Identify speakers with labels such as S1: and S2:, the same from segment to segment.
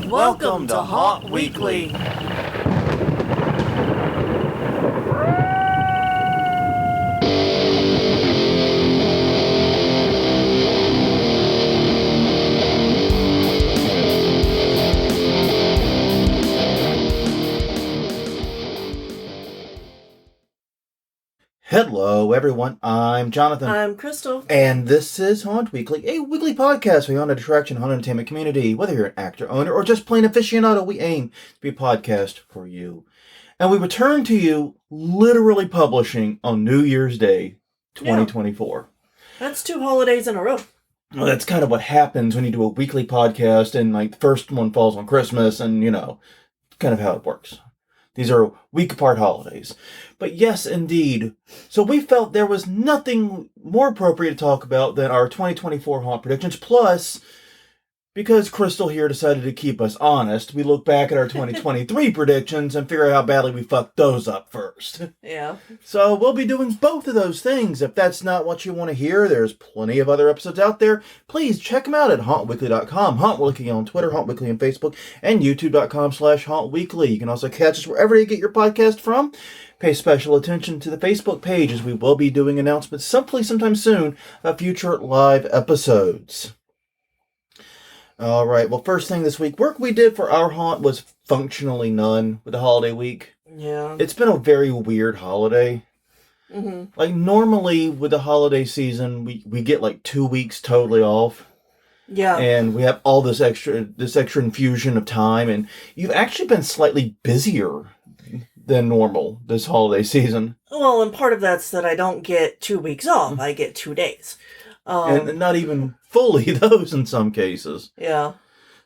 S1: Welcome to Haunt Weekly.
S2: Hello, everyone. I'm Jonathan.
S1: I'm Crystal.
S2: And this is Haunt Weekly, a weekly podcast for the haunted attraction, haunted entertainment community. Whether you're an actor, owner, or just plain aficionado, we aim to be a podcast for you. And we return to you literally publishing on New Year's Day, 2024.
S1: Yeah. That's 2 holidays in a row.
S2: Well, that's kind of what happens when you do a weekly podcast and the first one falls on Christmas and, kind of how it works. These are week apart holidays. But yes, indeed. So we felt there was nothing more appropriate to talk about than our 2024 haunt predictions. Plus, because Crystal here decided to keep us honest, we look back at our 2023 predictions and figure out how badly we fucked those up first.
S1: Yeah.
S2: So we'll be doing both of those things. If that's not what you want to hear, there's plenty of other episodes out there. Please check them out at hauntweekly.com, Haunt Weekly on Twitter, Haunt Weekly on Facebook, and youtube.com/hauntweekly. You can also catch us wherever you get your podcast from. Pay special attention to the Facebook page as we will be doing announcements sometime soon of future live episodes. All right, well, first thing this week, work we did for our haunt was functionally none with the holiday week.
S1: Yeah.
S2: It's been a very weird holiday.
S1: Mm-hmm.
S2: Normally with the holiday season, we get 2 weeks totally off.
S1: Yeah.
S2: And we have all this extra infusion of time, and you've actually been slightly busier than normal this holiday season.
S1: Well, and part of that's that I don't get 2 weeks off. I get 2 days.
S2: And not even fully those in some cases.
S1: Yeah.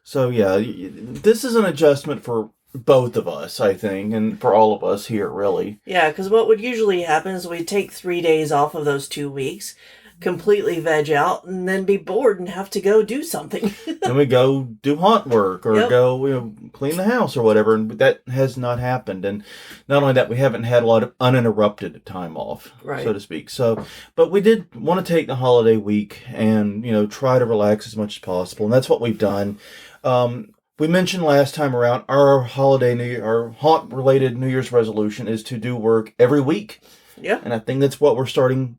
S2: So, yeah, this is an adjustment for both of us, I think, and for all of us here, really.
S1: Yeah, because what would usually happen is we'd take 3 days off of those 2 weeks, completely veg out, and then be bored and have to go do something.
S2: And we go do haunt work or go clean the house or whatever, and that has not happened. And not only that, we haven't had a lot of uninterrupted time off, so to speak. So, but we did want to take the holiday week and try to relax as much as possible, and that's what we've done. We mentioned last time around our our haunt-related New Year's resolution is to do work every week.
S1: Yeah.
S2: And I think that's what we're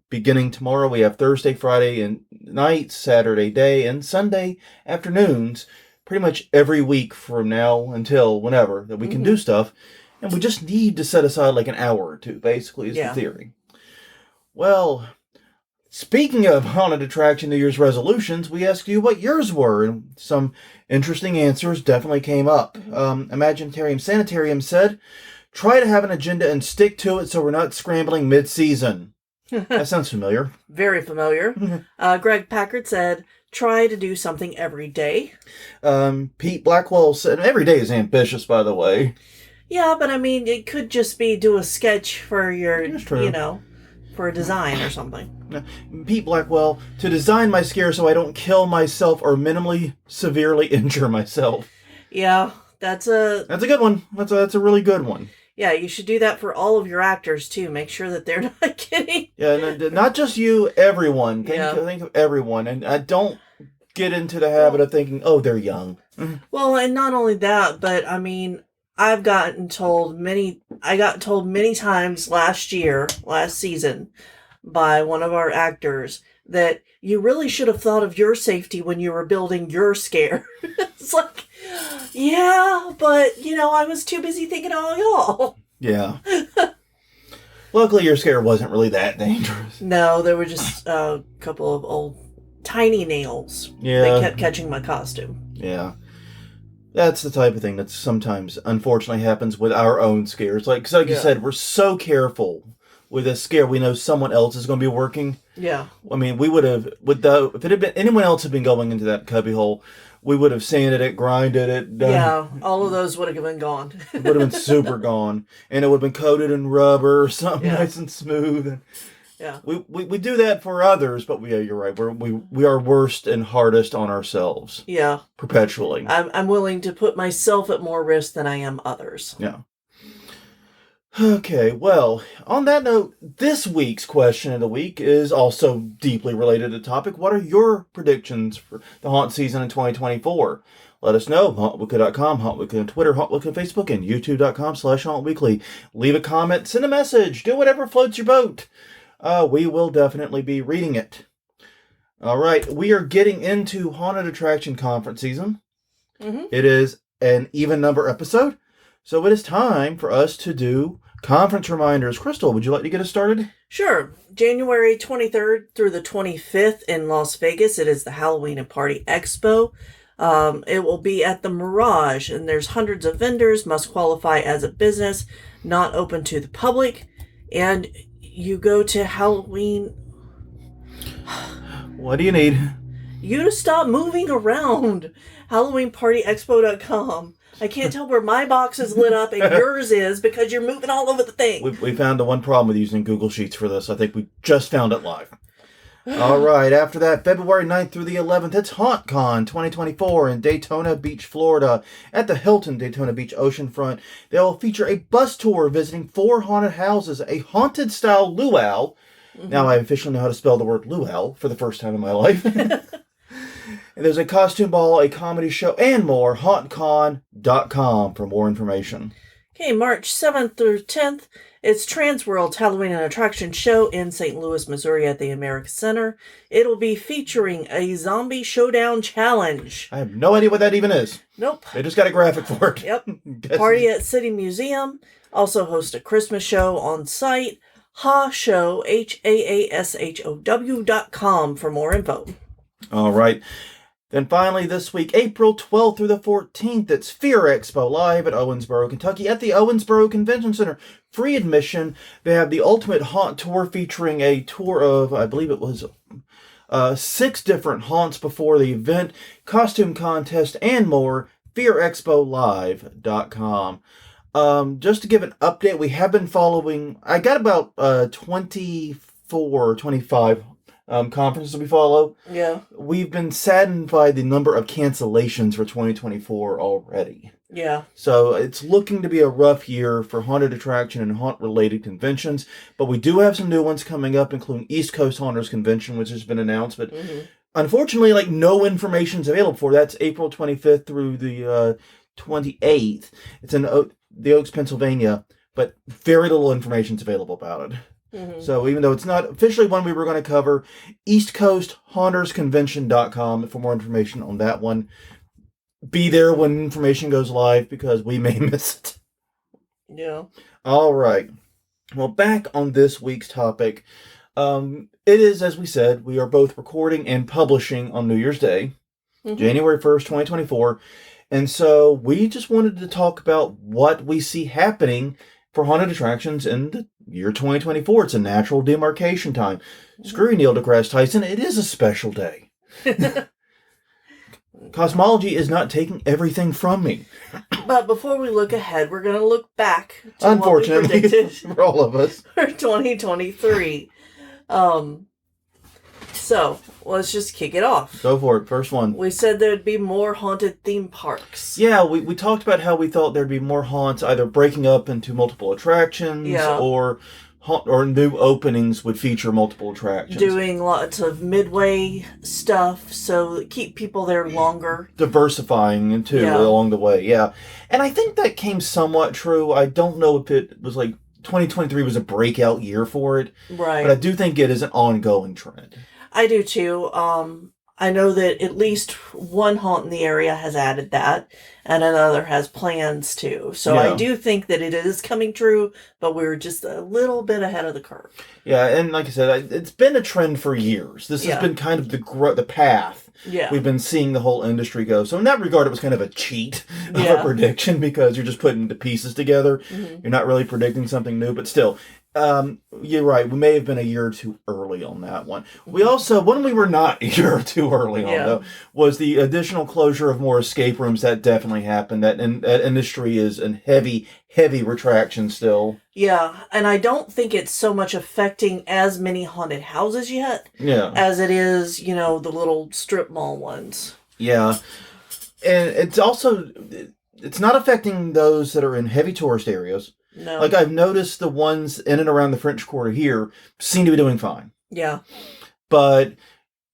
S2: beginning tomorrow. We have Thursday, Friday and nights, Saturday day, and Sunday afternoons, pretty much every week from now until whenever that we can do stuff. And we just need to set aside an hour or two, basically, is the theory. Well, speaking of haunted attraction New Year's resolutions, we asked you what yours were, and some interesting answers definitely came up. Imaginarium Sanitarium said, try to have an agenda and stick to it so we're not scrambling mid-season. That sounds familiar.
S1: Very familiar. Greg Packard said, try to do something every day.
S2: Pete Blackwell said, every day is ambitious, by the way.
S1: Yeah, but it could just be do a sketch for your, for a design or something.
S2: Pete Blackwell, to design my scare so I don't kill myself or minimally severely injure myself.
S1: Yeah, that's a
S2: good one. That's a really good one.
S1: Yeah, you should do that for all of your actors, too. Make sure that they're not getting...
S2: Yeah, not just you, everyone. Think of everyone. And don't get into the habit of thinking, oh, they're young.
S1: Well, and not only that, but, I got told many times last season, by one of our actors, that you really should have thought of your safety when you were building your scare. It's like... Yeah, but, I was too busy thinking of all y'all.
S2: Yeah. Luckily, your scare wasn't really that dangerous.
S1: No, there were just a couple of old tiny nails.
S2: Yeah.
S1: That kept catching my costume.
S2: Yeah. That's the type of thing that sometimes, unfortunately, happens with our own scares. Like you said, we're so careful with a scare we know someone else is going to be working.
S1: Yeah.
S2: We would have, if it had been anyone else had been going into that cubbyhole, we would have sanded it, grinded it.
S1: Yeah, all of those would have been gone.
S2: It would have been super gone. And it would have been coated in rubber or something nice and smooth.
S1: Yeah.
S2: We do that for others, but you're right. We are worst and hardest on ourselves.
S1: Yeah.
S2: Perpetually.
S1: I'm willing to put myself at more risk than I am others.
S2: Yeah. Okay, well, on that note, this week's question of the week is also deeply related to the topic. What are your predictions for the haunt season in 2024? let us know. HauntWeekly.com, Haunt Weekly on Twitter, Haunt Weekly on Facebook, and YouTube.com/HauntWeekly. Leave a comment, send a message, do whatever floats your boat. We will definitely be reading it. All right, we are getting into Haunted Attraction Conference season. Mm-hmm. It is an even number episode, so it is time for us to do conference reminders. Crystal, would you like to get us started?
S1: Sure. January 23rd through the 25th in Las Vegas, it is the Halloween and Party Expo. It will be at the Mirage, and there's hundreds of vendors, must qualify as a business, not open to the public, and you go to Halloween.
S2: What do you need?
S1: You to stop moving around. HalloweenPartyExpo.com. I can't tell where my box is lit up and yours is because you're moving all over the thing.
S2: We found the one problem with using Google Sheets for this. I think we just found it live. All right. After that, February 9th through the 11th, it's HauntCon 2024 in Daytona Beach, Florida at the Hilton Daytona Beach Oceanfront. They will feature a bus tour visiting 4 haunted houses, a haunted-style luau. Mm-hmm. Now I officially know how to spell the word luau for the first time in my life. And there's a costume ball, a comedy show, and more. HauntCon.com for more information.
S1: Okay, March 7th through 10th, it's Transworld's Halloween and Attraction Show in St. Louis, Missouri at the America Center. It'll be featuring a zombie showdown challenge.
S2: I have no idea what that even is.
S1: Nope.
S2: They just got a graphic for it.
S1: Yep. Party at City Museum. Also host a Christmas show on site. HaShow, HAASHOW.com for more info.
S2: All right. Then finally this week, April 12th through the 14th, it's Fear Expo live at Owensboro, Kentucky at the Owensboro Convention Center. Free admission. They have the Ultimate Haunt Tour featuring a tour of, I believe it was 6 different haunts before the event, costume contest, and more. FearExpoLive.com. Just to give an update, we have been following, I got about 24, 25 conferences we follow.
S1: Yeah.
S2: We've been saddened by the number of cancellations for 2024 already.
S1: Yeah.
S2: So it's looking to be a rough year for haunted attraction and haunt-related conventions, but we do have some new ones coming up, including East Coast Haunters Convention, which has been announced, but unfortunately, no information is available for. That's April 25th through the 28th. It's in the Oaks, Pennsylvania, but very little information is available about it. So even though it's not officially one we were going to cover, EastCoastHauntersConvention.com for more information on that one. Be there when information goes live because we may miss it.
S1: Yeah. All
S2: right. Well, back on this week's topic. It is, as we said, we are both recording and publishing on New Year's Day, January 1st, 2024. And so we just wanted to talk about what we see happening for haunted attractions in the year 2024. It's a natural demarcation time. Screw you, Neil deGrasse Tyson. It is a special day. Cosmology is not taking everything from me.
S1: But before we look ahead, we're going to look back to
S2: unfortunately,
S1: what we predicted
S2: for all of us
S1: for 2023. So let's just kick it off.
S2: Go for it. First one.
S1: We said there'd be more haunted theme parks.
S2: Yeah, we talked about how we thought there'd be more haunts either breaking up into multiple attractions or new openings would feature multiple attractions.
S1: Doing lots of midway stuff so keep people there longer.
S2: Diversifying too along the way, yeah. And I think that came somewhat true. I don't know if it was like 2023 was a breakout year for it.
S1: Right.
S2: But I do think it is an ongoing trend.
S1: I do too. I know that at least one haunt in the area has added that, and another has plans to. So I do think that it is coming true, but we're just a little bit ahead of the curve.
S2: Yeah, and like I said, it's been a trend for years. This has been kind of the path we've been seeing the whole industry go. So in that regard, it was kind of a cheat of a prediction because you're just putting the pieces together. You're not really predicting something new, but still. You're right. We may have been a year or two early on that one. We also, when we were not a year or two early on, though, was the additional closure of more escape rooms. That definitely happened. That industry is in heavy retraction still. Yeah, and I don't think it's so much affecting as many haunted houses yet. As it is, the little strip mall ones. Yeah, and it's also, it's not affecting those that are in heavy tourist areas. No. Like, I've noticed the ones in and around the French Quarter here seem to be doing fine. Yeah. But,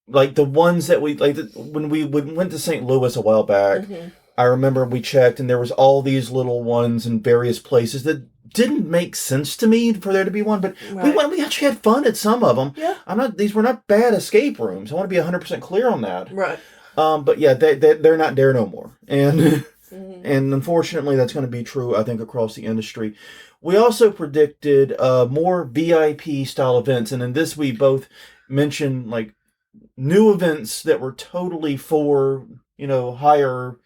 S2: like, the ones that when we went to St. Louis a while back, I remember we checked and there was all these little ones in various places that didn't make sense to me for there to be one, but we actually had fun at some of them.
S1: Yeah.
S2: These were not bad escape rooms. I want to be 100% clear on that.
S1: Right.
S2: But yeah, they're not there no more. And and unfortunately that's going to be true, I think, across the industry. We also predicted more VIP style events, and in this we both mentioned like new events that were totally for, higher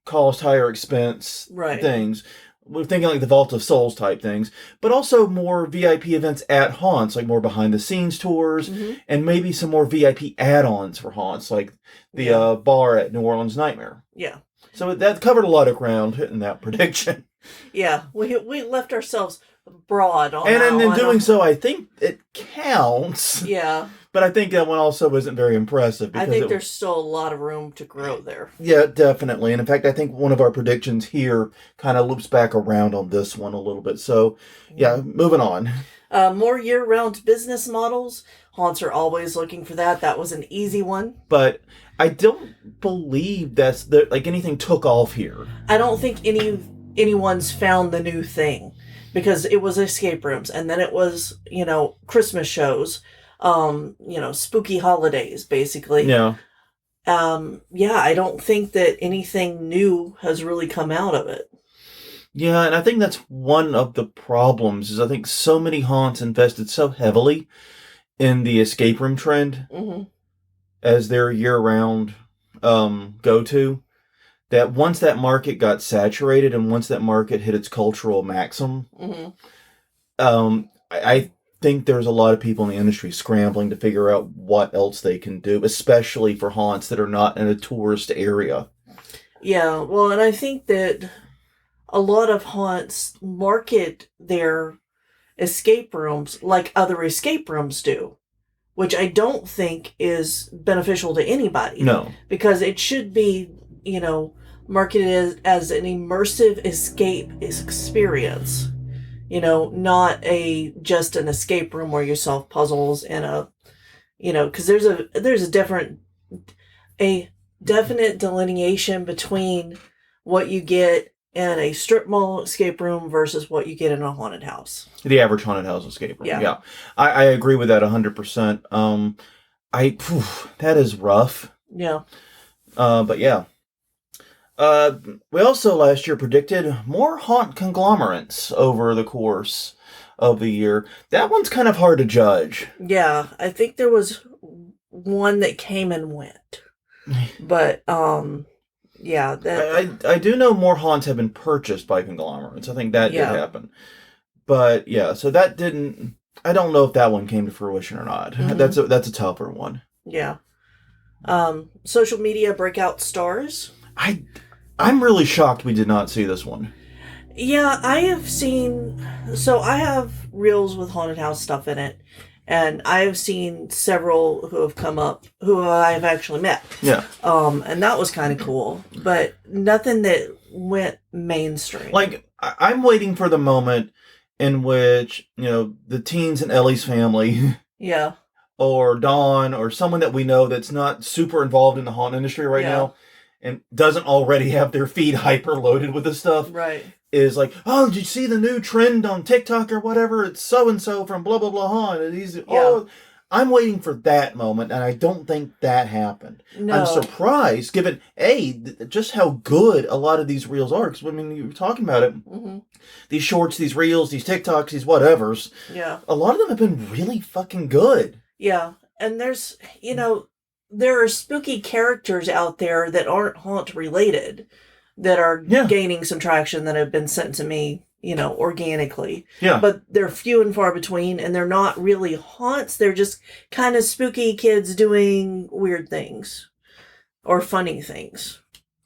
S2: cost, higher expense things. We're thinking like the Vault of Souls type things, but also more VIP events at haunts, like more behind the scenes tours, and maybe some more VIP add-ons for haunts, like the bar at New Orleans Nightmare.
S1: Yeah.
S2: So that covered a lot of ground in that prediction.
S1: Yeah, we left ourselves broad on
S2: and in doing so, I think it counts.
S1: Yeah.
S2: But I think that one also isn't very impressive.
S1: I think there's still a lot of room to grow there.
S2: Yeah, definitely. And in fact, I think one of our predictions here kind of loops back around on this one a little bit. So, yeah, moving on.
S1: More year-round business models. Haunts are always looking for that. That was an easy one.
S2: But I don't believe that's anything took off here.
S1: I don't think anyone's found the new thing, because it was escape rooms, and then it was, Christmas shows, spooky holidays, basically.
S2: Yeah.
S1: I don't think that anything new has really come out of it.
S2: Yeah, and I think that's one of the problems, is I think so many haunts invested so heavily in the escape room trend as their year-round go-to, that once that market got saturated and once that market hit its cultural maximum, I think there's a lot of people in the industry scrambling to figure out what else they can do, especially for haunts that are not in a tourist area.
S1: Yeah, well, and I think that a lot of haunts market their escape rooms like other escape rooms do, which I don't think is beneficial to anybody.
S2: No.
S1: Because it should be, marketed as an immersive escape experience. Not just an escape room where you solve puzzles and because there's a definite delineation between what you get in a strip mall escape room versus what you get in a haunted house.
S2: The average haunted house escape room.
S1: Yeah.
S2: I agree with that 100%. That is rough.
S1: Yeah.
S2: But yeah. We also last year predicted more haunt conglomerates over the course of the year. That one's kind of hard to judge.
S1: Yeah, I think there was one that came and went. But, yeah.
S2: I do know more haunts have been purchased by conglomerates. I think that did happen. But, yeah, so that didn't... I don't know if that one came to fruition or not. That's a tougher one.
S1: Yeah. Social media breakout stars.
S2: I'm really shocked we did not see this one.
S1: Yeah, I have reels with haunted house stuff in it, and I have seen several who have come up who I've actually met.
S2: Yeah.
S1: And that was kind of cool, but nothing that went mainstream.
S2: Like, I'm waiting for the moment in which, the teens in Ellie's family.
S1: Yeah.
S2: Or Dawn, or someone that we know that's not super involved in the haunt industry right now, and doesn't already have their feed hyper loaded with this stuff,
S1: right,
S2: is like, oh, did you see the new trend on TikTok or whatever? It's so-and-so from blah, blah, blah haunt. And I'm waiting for that moment, and I don't think that happened. No. I'm surprised, given, just how good a lot of these reels are. Because, you were talking about it. These shorts, these reels, these TikToks, these whatevers.
S1: Yeah.
S2: A lot of them have been really fucking good.
S1: Yeah. And there's, there are spooky characters out there that aren't haunt related that are gaining some traction that have been sent to me, organically.
S2: Yeah.
S1: But they're few and far between, and they're not really haunts. They're just kind of spooky kids doing weird things or funny things.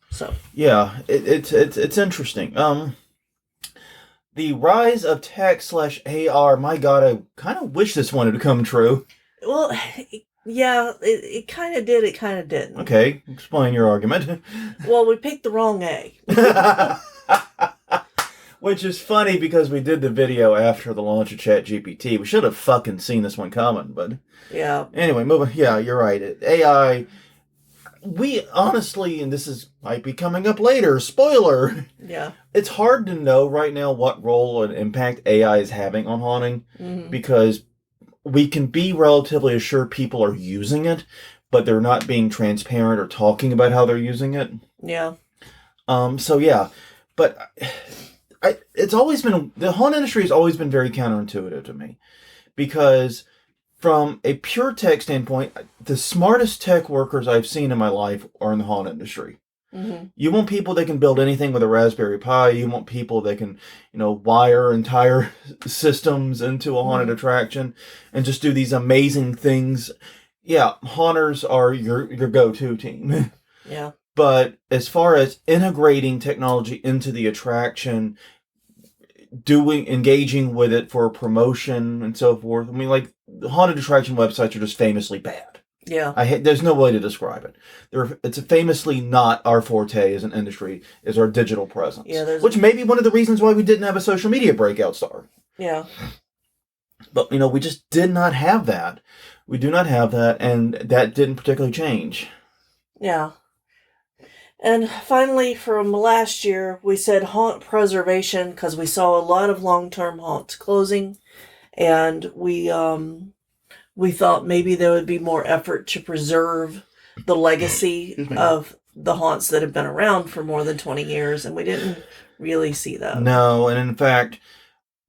S1: So.
S2: Yeah, it's interesting. The rise of tech/AR, my God, I kind of wish this one had come true.
S1: Well, yeah, it kind of did, it kind of didn't.
S2: Okay, explain your argument.
S1: Well, we picked the wrong A.
S2: Which is funny because we did the video after the launch of ChatGPT. We should have fucking seen this one coming, but...
S1: Yeah.
S2: Anyway, moving... Yeah, you're right. AI... we honestly, and might be coming up later, spoiler,
S1: Yeah.
S2: it's hard to know right now what role and impact AI is having on haunting because we can be relatively assured people are using it, but they're not being transparent or talking about how they're using it.
S1: Yeah.
S2: So yeah, but it's always been, the haunt industry has always been very counterintuitive to me because from a pure tech standpoint, the smartest tech workers I've seen in my life are in the haunt industry. You want people that can build anything with a Raspberry Pi. You want people that can, wire entire systems into a haunted attraction and just do these amazing things. Yeah, haunters are your go-to team.
S1: Yeah.
S2: But as far as integrating technology into the attraction, engaging with it for promotion and so forth, I mean, like, the haunted attraction websites are just famously bad.
S1: Yeah.
S2: There's no way to describe it. It's famously not our forte as an industry, is our digital presence.
S1: Yeah,
S2: which may be one of the reasons why we didn't have a social media breakout star.
S1: Yeah.
S2: But, we just did not have that. We do not have that, and that didn't particularly change.
S1: Yeah. And finally, from last year, we said haunt preservation because we saw a lot of long-term haunts closing, and we thought maybe there would be more effort to preserve the legacy of the haunts that have been around for more than 20 years, and we didn't really see that.
S2: No, and in fact,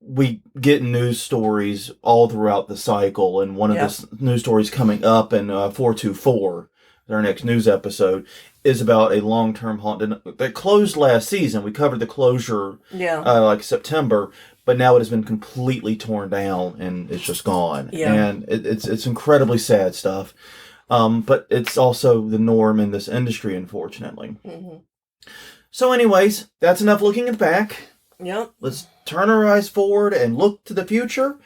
S2: we get news stories all throughout the cycle, and one of the news stories coming up in 424, our next news episode, is about a long-term haunt that closed last season. We covered the closure like September, but now it has been completely torn down and it's just gone.
S1: Yeah.
S2: And it's incredibly sad stuff. But it's also the norm in this industry, unfortunately. So anyways, that's enough looking at the back.
S1: Yep.
S2: Let's turn our eyes forward and look to the future.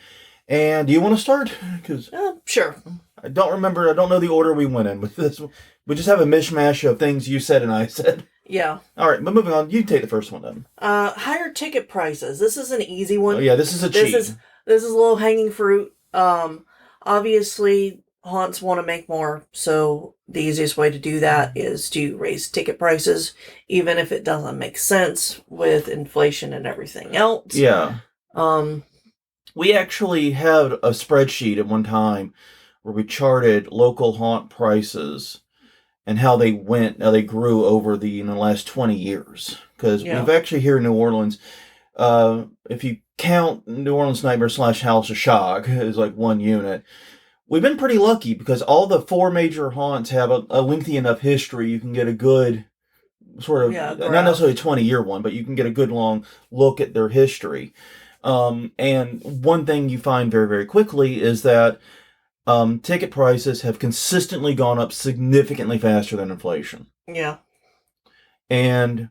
S2: And do you want to start? Because
S1: sure.
S2: I don't know the order we went in with this. We just have a mishmash of things you said and I said.
S1: Yeah.
S2: All right, but moving on, you take the first one then.
S1: Higher ticket prices. This is an easy one.
S2: Oh, yeah, this is a cheat.
S1: This is low-hanging fruit. Obviously, haunts want to make more, so the easiest way to do that is to raise ticket prices, even if it doesn't make sense with inflation and everything else.
S2: Yeah. We actually had a spreadsheet at one time where we charted local haunt prices and how they grew over the last 20 years. Because we've actually here in New Orleans, if you count New Orleans Nightmare / House of Shock as like one unit, we've been pretty lucky because all the 4 major haunts have a lengthy enough history. You can get a good sort of, not necessarily a 20-year one, but you can get a good long look at their history. And one thing you find very, very quickly is that ticket prices have consistently gone up significantly faster than inflation.
S1: Yeah.
S2: And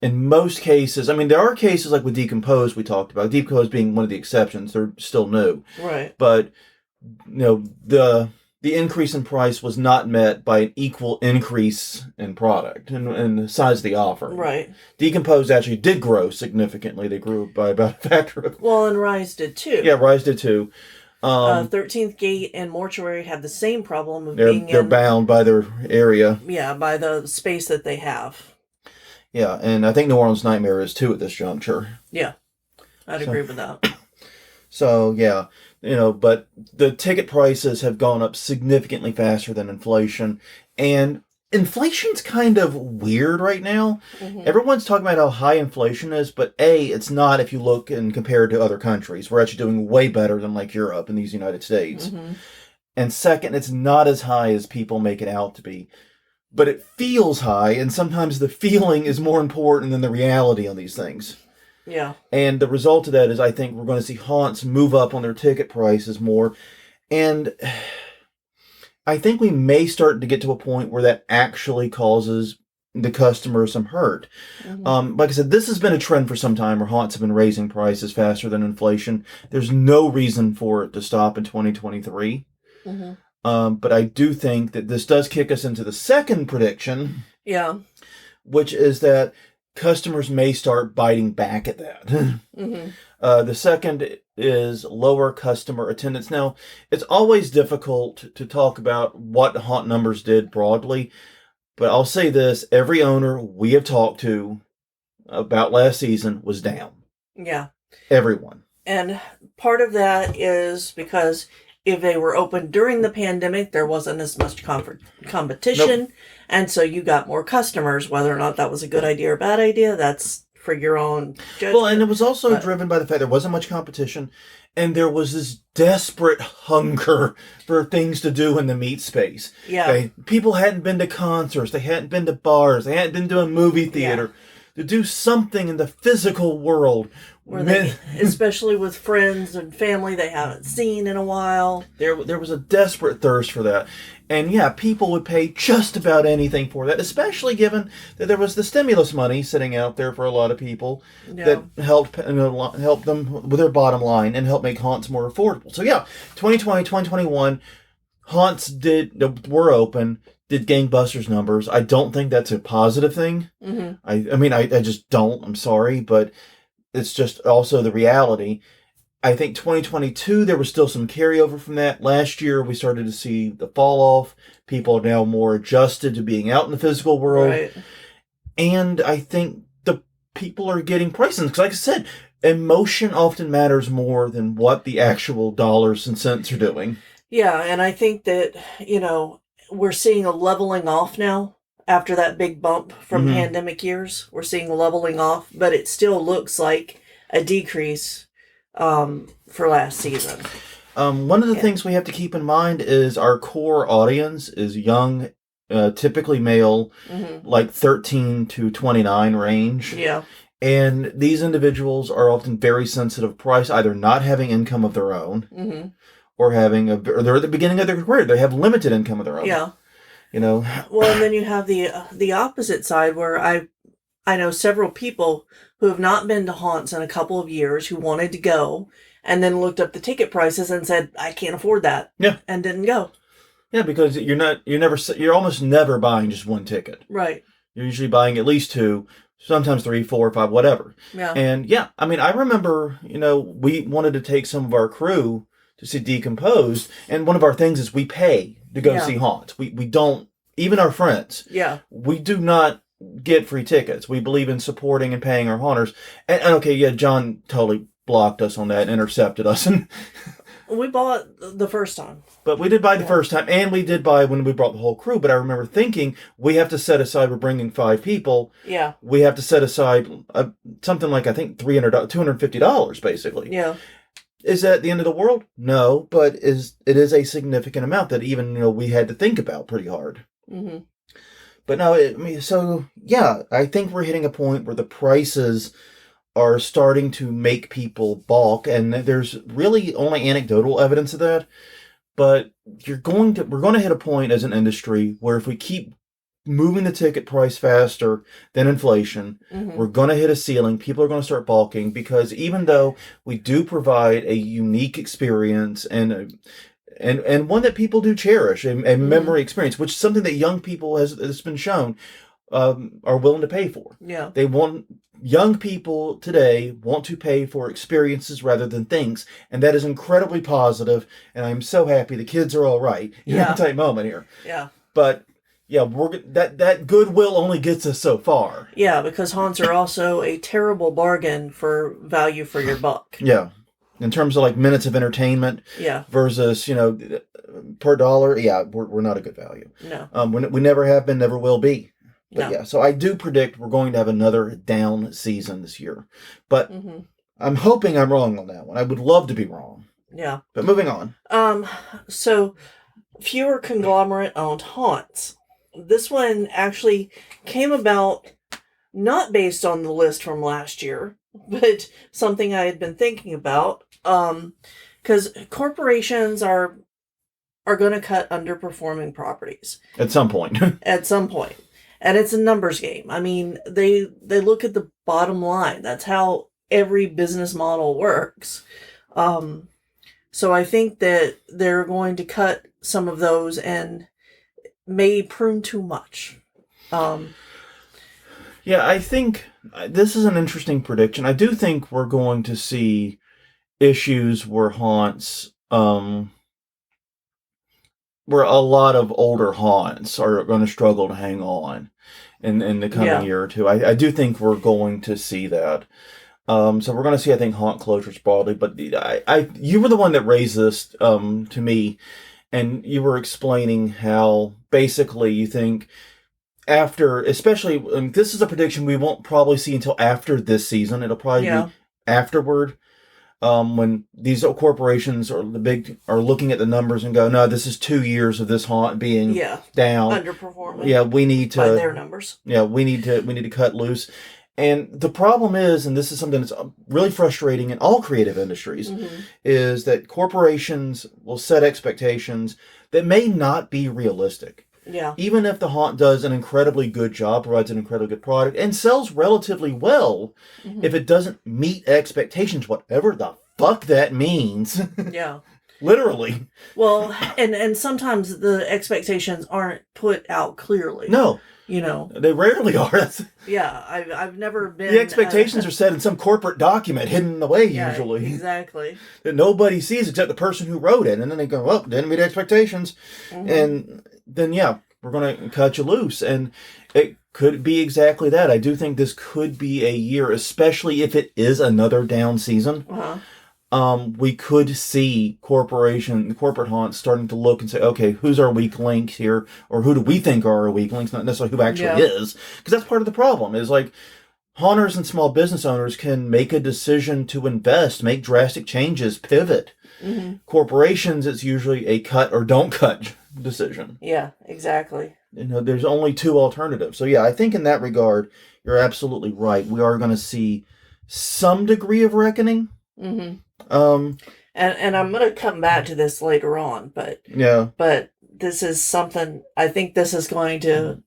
S2: in most cases, I mean, there are cases like with Decompose we talked about, Decompose being one of the exceptions. They're still new.
S1: Right.
S2: But, the increase in price was not met by an equal increase in product and the size of the offer.
S1: Right.
S2: Decompose actually did grow significantly. They grew by about a factor of...
S1: Well, and Rise did too.
S2: Yeah, Rise did too.
S1: 13th Gate and Mortuary have the same problem of
S2: they're bound by their area.
S1: Yeah, by the space that they have.
S2: Yeah, and I think New Orleans Nightmare is too at this juncture.
S1: Yeah, I'd agree with that.
S2: So, yeah, but the ticket prices have gone up significantly faster than inflation. And inflation's kind of weird right now. Everyone's talking about how high inflation is, but it's not if you look and compare it to other countries. We're actually doing way better than like Europe and these United States. And second, it's not as high as people make it out to be. But it feels high, and sometimes the feeling is more important than the reality on these things.
S1: Yeah.
S2: And the result of that is I think we're going to see haunts move up on their ticket prices more. And I think we may start to get to a point where that actually causes the customer some hurt. Like I said, this has been a trend for some time where haunts have been raising prices faster than inflation. There's no reason for it to stop in 2023. But I do think that this does kick us into the second prediction.
S1: Yeah.
S2: Which is that customers may start biting back at that. The second is lower customer attendance. Now, it's always difficult to talk about what haunt numbers did broadly, But I'll say this, every owner we have talked to about last season was down.
S1: Yeah.
S2: Everyone.
S1: And part of that is because if they were open during the pandemic, there wasn't as much competition.
S2: Nope.
S1: And so you got more customers. Whether or not that was a good idea or bad idea, that's for your own judgment.
S2: Well, and it was also driven by the fact there wasn't much competition, and there was this desperate hunger for things to do in the meat space.
S1: Yeah.
S2: People hadn't been to concerts, they hadn't been to bars, they hadn't been to a movie theater.
S1: Yeah.
S2: To do something in the physical world.
S1: Where they, especially with friends and family they haven't seen in a while.
S2: There was a desperate thirst for that. And yeah, people would pay just about anything for that, especially given that there was the stimulus money sitting out there for a lot of people that helped help them with their bottom line and help make haunts more affordable. So yeah, 2020, 2021, haunts were open. Did gangbusters numbers. I don't think that's a positive thing.
S1: Mm-hmm.
S2: I mean, I just don't. I'm sorry, but it's just also the reality. I think 2022, there was still some carryover from that. Last year, we started to see the fall off. People are now more adjusted to being out in the physical world.
S1: Right.
S2: And I think the people are getting pricing. Because like I said, emotion often matters more than what the actual dollars and cents are doing.
S1: Yeah, and I think that, we're seeing a leveling off now after that big bump from pandemic years. We're seeing a leveling off, but it still looks like a decrease for last season.
S2: One of the things we have to keep in mind is our core audience is young, typically male, like 13 to 29 range.
S1: Yeah.
S2: And these individuals are often very sensitive to price, either not having income of their own, or or they're at the beginning of their career. They have limited income of their own.
S1: Yeah.
S2: Well,
S1: and then you have the opposite side where I know several people who have not been to haunts in a couple of years who wanted to go and then looked up the ticket prices and said, I can't afford that.
S2: Yeah.
S1: And didn't go.
S2: Yeah, because you're almost never buying just one ticket.
S1: Right.
S2: You're usually buying at least two, sometimes 3, 4, 5, whatever.
S1: Yeah.
S2: And yeah, I mean, I remember, we wanted to take some of our crew to see Decomposed, and one of our things is we pay to go see haunts. We don't, even our friends.
S1: Yeah.
S2: We do not get free tickets. We believe in supporting and paying our haunters. And okay, yeah, John totally blocked us on that, intercepted us. And
S1: we bought the first time.
S2: But we did buy the first time, and we did buy when we brought the whole crew. But I remember thinking, we have to set aside, we're bringing 5 people.
S1: Yeah.
S2: We have to set aside something like, I think, $250, basically.
S1: Yeah.
S2: Is that the end of the world? No, but it is a significant amount that even, we had to think about pretty hard.
S1: Mm-hmm.
S2: But no, so yeah, I think we're hitting a point where the prices are starting to make people balk, and there's really only anecdotal evidence of that. But we're going to hit a point as an industry where if we keep moving the ticket price faster than inflation, we're going to hit a ceiling. People are going to start balking, because even though we do provide a unique experience and one that people do cherish, a memory experience, which is something that young people, has been shown, are willing to pay for.
S1: Yeah.
S2: Young people today want to pay for experiences rather than things, and that is incredibly positive, and I'm so happy the kids are all right. Type moment here.
S1: Yeah.
S2: But yeah, that goodwill only gets us so far.
S1: Yeah, because haunts are also a terrible bargain for value for your buck.
S2: Yeah. In terms of like minutes of entertainment, versus per dollar, we're not a good value.
S1: No,
S2: we never have been, never will be. But
S1: no.
S2: yeah, so I do predict we're going to have another down season this year. But I'm hoping I'm wrong on that one. I would love to be wrong.
S1: Yeah.
S2: But moving on.
S1: So fewer conglomerate-owned haunts. This one actually came about not based on the list from last year, but something I had been thinking about. Because corporations are going to cut underperforming properties
S2: At some point.
S1: at some point. And it's a numbers game. I mean, they look at the bottom line. That's how every business model works. So I think that they're going to cut some of those and may prune too much.
S2: Yeah, I think this is an interesting prediction. I do think we're going to see issues where haunts where a lot of older haunts are going to struggle to hang on in the coming year or two. I do think we're going to see that. So we're going to see, I think, haunt closures broadly. But you were the one that raised this to me, and you were explaining how basically you think after, especially, this is a prediction we won't probably see until after this season. It'll probably be afterward. When these corporations are looking at the numbers and go, no, this is 2 years of this haunt being down,
S1: underperforming.
S2: Yeah, we need to
S1: by their numbers.
S2: Yeah, we need to cut loose. And the problem is, and this is something that's really frustrating in all creative industries, is that corporations will set expectations that may not be realistic.
S1: Yeah.
S2: Even if the haunt does an incredibly good job, provides an incredibly good product, and sells relatively well, if it doesn't meet expectations, whatever the fuck that means.
S1: Yeah.
S2: Literally.
S1: Well, and sometimes the expectations aren't put out clearly.
S2: No.
S1: You know.
S2: They rarely are.
S1: Yeah, I've never been...
S2: The expectations are set in some corporate document hidden away, usually.
S1: Exactly.
S2: That nobody sees except the person who wrote it. And then they go, well, didn't meet expectations. And then, we're going to cut you loose. And it could be exactly that. I do think this could be a year, especially if it is another down season. We could see corporate haunts starting to look and say, okay, who's our weak link here? Or who do we think are our weak links? Not necessarily who actually is. Because that's part of the problem, is like, haunters and small business owners can make a decision to invest, make drastic changes, pivot. Corporations, it's usually a cut or don't cut decision.
S1: Yeah, exactly.
S2: There's only two alternatives. So I think in that regard, you're absolutely right. We are going to see some degree of reckoning.
S1: And I'm going to come back to this later on, but this is something, I think this is going to,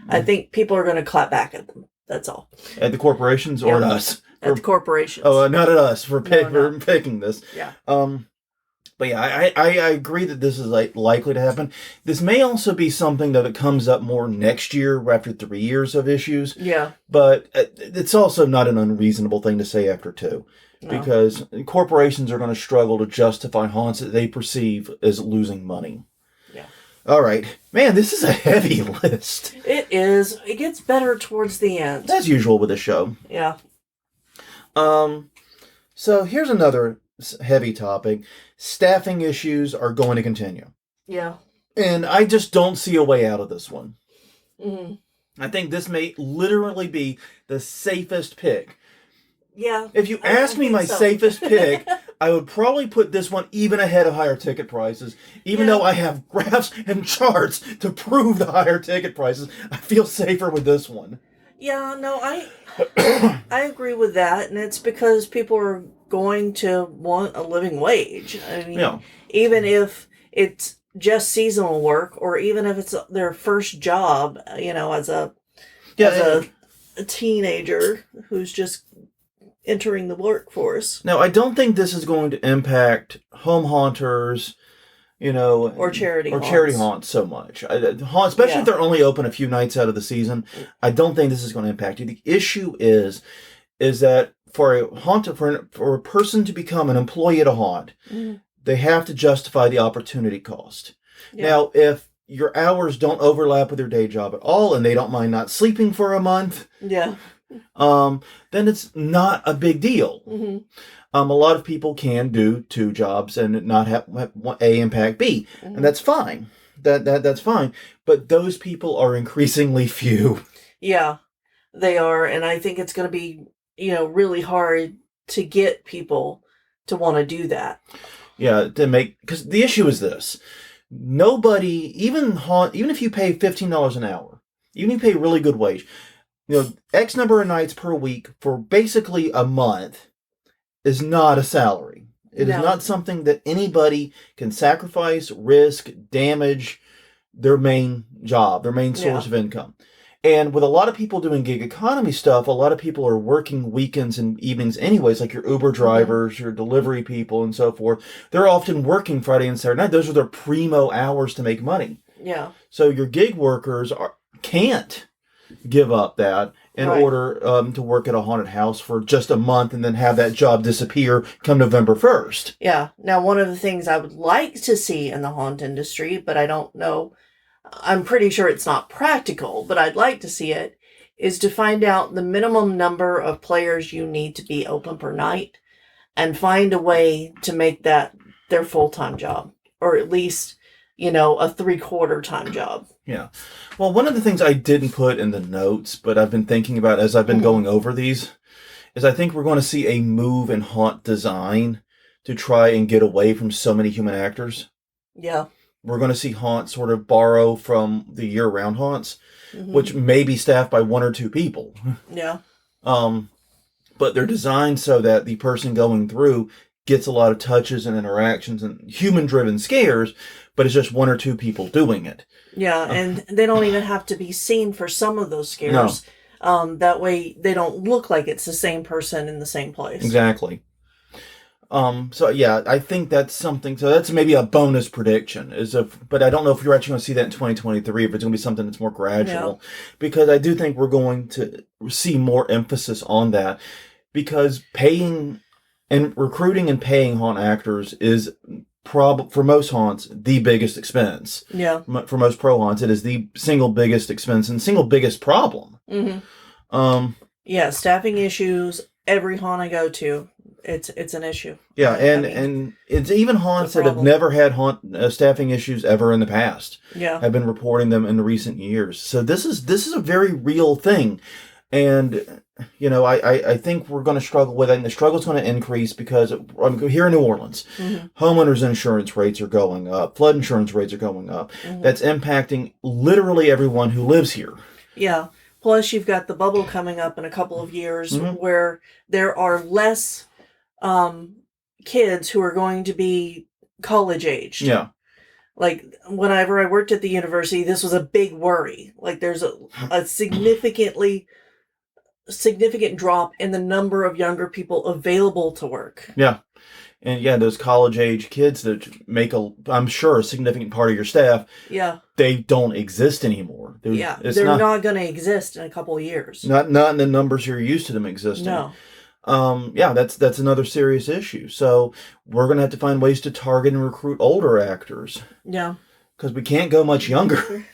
S1: I think people are going to clap back at them. That's all.
S2: At the corporations or at us?
S1: At the corporations.
S2: Oh, not at us for picking this.
S1: Yeah.
S2: But I agree that this is likely to happen. This may also be something that comes up more next year after 3 years of issues.
S1: Yeah.
S2: But it's also not an unreasonable thing to say after 2. No. Because corporations are going to struggle to justify haunts that they perceive as losing money.
S1: Yeah.
S2: All right. Man, this is a heavy list.
S1: It is. It gets better towards the end.
S2: As usual with the show.
S1: Yeah.
S2: So here's another heavy topic. Staffing issues are going to continue.
S1: Yeah.
S2: And I just don't see a way out of this one. I think this may literally be the safest pick.
S1: Yeah.
S2: If you ask me my safest pick, I would probably put this one even ahead of higher ticket prices. Even though I have graphs and charts to prove the higher ticket prices, I feel safer with this one.
S1: Yeah, no, I agree with that. And it's because people are going to want a living wage. I mean, even if it's just seasonal work, or even if it's their first job, as a teenager who's just entering the workforce.
S2: Now, I don't think this is going to impact home haunters,
S1: or charity
S2: haunts so much. Especially if they're only open a few nights out of the season. I don't think this is going to impact you. The issue is that for a haunter, for a person to become an employee at a haunt, they have to justify the opportunity cost. Now, if your hours don't overlap with your day job at all, and they don't mind not sleeping for a month, then it's not a big deal. A lot of people can do 2 jobs and not have A impact B, and that's fine. That's fine. But those people are increasingly few. Yeah,
S1: they are, and I think it's going to be really hard to get people to want to do that.
S2: Yeah, because the issue is this: nobody, even if you pay $15 an hour, even if you pay a really good wage, X number of nights per week for basically a month is not a salary. It is not something that anybody can sacrifice, risk, damage their main job, their main source of income. And with a lot of people doing gig economy stuff, a lot of people are working weekends and evenings anyways, like your Uber drivers, your delivery people, and so forth. They're often working Friday and Saturday night. Those are their primo hours to make money.
S1: Yeah.
S2: So your gig workers can't. give up that in
S1: Right.
S2: order to work at a haunted house for just a month and then have that job disappear come November 1st.
S1: Yeah. Now, one of the things I would like to see in the haunt industry, but I don't know, I'm pretty sure it's not practical, but I'd like to see it, is to find out the minimum number of players you need to be open per night and find a way to make that their full-time job, or at least, a 3/4 time job.
S2: Yeah. Well, one of the things I didn't put in the notes, but I've been thinking about as I've been going over these, is I think we're going to see a move in haunt design to try and get away from so many human actors.
S1: Yeah.
S2: We're going to see haunts sort of borrow from the year-round haunts,
S1: Mm-hmm.
S2: which may be staffed by 1 or 2 people.
S1: Yeah.
S2: But they're designed so that the person going through gets a lot of touches and interactions and human-driven scares, but it's just 1 or 2 people doing it.
S1: Yeah, and they don't even have to be seen for some of those scares. No. That way they don't look like it's the same person in the same place.
S2: Exactly. So yeah, I think that's something. So that's maybe a bonus prediction. But I don't know if you're actually going to see that in 2023. If it's going to be something that's more gradual, because I do think we're going to see more emphasis on that. Because paying and recruiting and paying haunt actors is for most haunts the biggest expense.
S1: Yeah.
S2: For most pro haunts, it is the single biggest expense and single biggest problem.
S1: Mm-hmm. Yeah, staffing issues. Every haunt I go to, it's an issue.
S2: Yeah, and it's even haunts that have never had staffing issues ever in the past.
S1: Yeah,
S2: have been reporting them in recent years. So this is a very real thing, and I think we're going to struggle with it. And the struggle's going to increase because here in New Orleans, homeowners insurance rates are going up, flood insurance rates are going up. That's impacting literally everyone who lives here.
S1: Yeah. Plus, you've got the bubble coming up in a couple of years where there are less kids who are going to be college aged.
S2: Yeah.
S1: Like, whenever I worked at the university, this was a big worry. Like, there's a significant drop in the number of younger people available to work.
S2: Yeah. And yeah, those college-age kids that make I'm sure, a significant part of your staff, they don't exist anymore.
S1: They're not going to exist in a couple of years.
S2: Not in the numbers you're used to them existing.
S1: No.
S2: That's another serious issue. So we're going to have to find ways to target and recruit older actors.
S1: Yeah.
S2: Because we can't go much younger.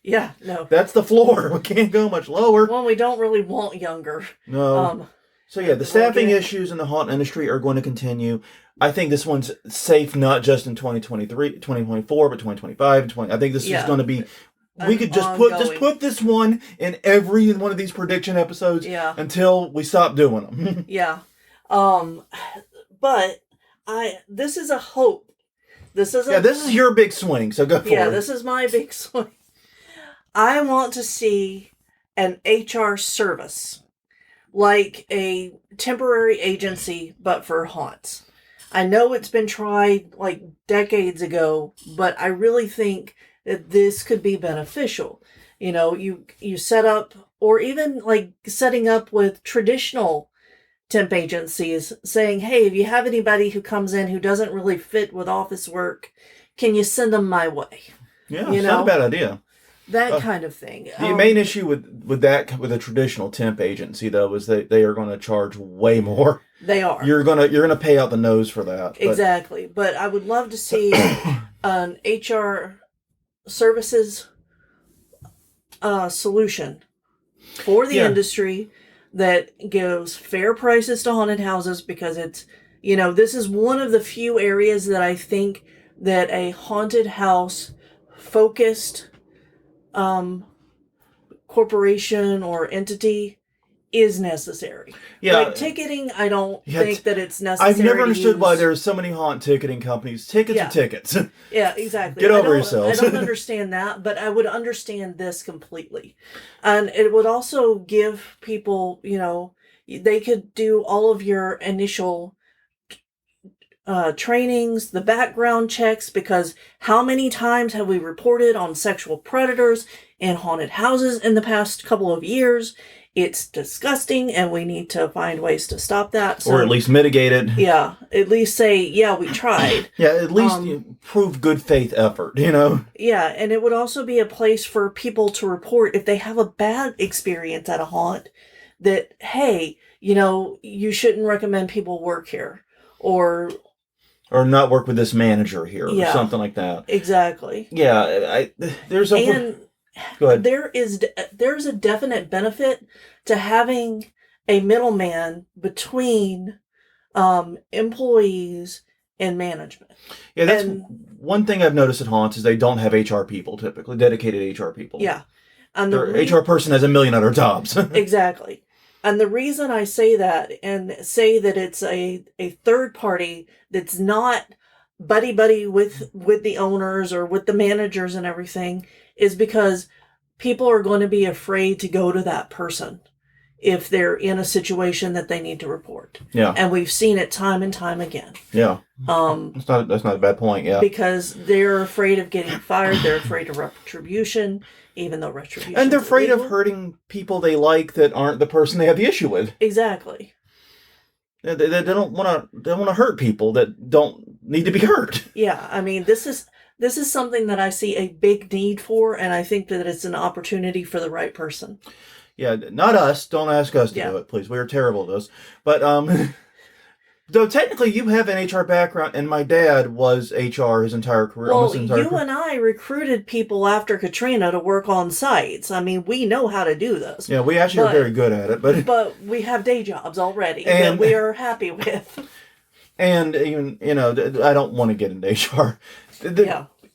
S1: Yeah, no.
S2: That's the floor. We can't go much lower.
S1: Well, we don't really want younger.
S2: No. So yeah, the staffing issues in the haunt industry are going to continue. I think this one's safe not just in 2023, 2024, but 2025. I think this is going to be. We could just put this one in every one of these prediction episodes until we stop doing them.
S1: Yeah. But this is a hope. This is
S2: your big swing. So go for it.
S1: Yeah, this is my big swing. I want to see an HR service, like a temporary agency, but for haunts. I know it's been tried like decades ago, but I really think that this could be beneficial. You set up, or even like setting up with traditional temp agencies, saying, hey, if you have anybody who comes in who doesn't really fit with office work, can you send them my way?
S2: Yeah, it's not a bad idea.
S1: That kind of thing.
S2: The main issue with a traditional temp agency, though, is that they are going to charge way more.
S1: They are.
S2: You're gonna pay out the nose for that.
S1: Exactly. But I would love to see an HR services solution for the industry that gives fair prices to haunted houses, because it's, this is one of the few areas that I think that a haunted house focused corporation or entity is necessary. Yeah. Like ticketing, I don't think that it's necessary.
S2: I've never understood why there's so many haunt ticketing companies. Tickets are tickets.
S1: Yeah, exactly.
S2: Get over yourselves.
S1: I don't understand that, but I would understand this completely. And it would also give people, they could do all of your initial trainings, the background checks, because how many times have we reported on sexual predators in haunted houses in the past couple of years? it's disgusting and we need to find ways to stop that. So,
S2: or at least mitigate it.
S1: Yeah, at least say, yeah, we tried.
S2: Yeah, at least prove good faith effort,
S1: Yeah, and it would also be a place for people to report if they have a bad experience at a haunt that, hey, you shouldn't recommend people work here. Or
S2: not work with this manager here,
S1: Yeah.
S2: or something like that.
S1: Exactly.
S2: Yeah, there's a...
S1: And
S2: Go ahead.
S1: there's a definite benefit to having a middleman between employees and management.
S2: Yeah, that's one thing I've noticed at haunts is they don't have HR people typically, dedicated HR people.
S1: Yeah. And
S2: their HR person has a million other jobs.
S1: Exactly. And the reason I say that and say that it's a third party that's not buddy with the owners or with the managers and everything is because people are going to be afraid to go to that person if they're in a situation that they need to report.
S2: Yeah.
S1: And we've seen it time and time again.
S2: Yeah. That's not a bad point, yeah.
S1: Because they're afraid of getting fired, they're afraid of retribution, even though retribution
S2: and they're afraid of hurting people they like that aren't the person they have the issue with.
S1: Exactly.
S2: They don't want to hurt people that don't need to be hurt.
S1: Yeah, I mean, this is something that I see a big need for, and I think that it's an opportunity for the right person.
S2: Yeah, not us. Don't ask us to do it, please. We are terrible at this. But though technically you have an HR background, and my dad was HR his entire career.
S1: Well, you and I recruited people after Katrina to work on sites. I mean, we know how to do this.
S2: Yeah, we actually are very good at it.
S1: But we have day jobs already that we are happy with.
S2: And even, I don't want to get into HR.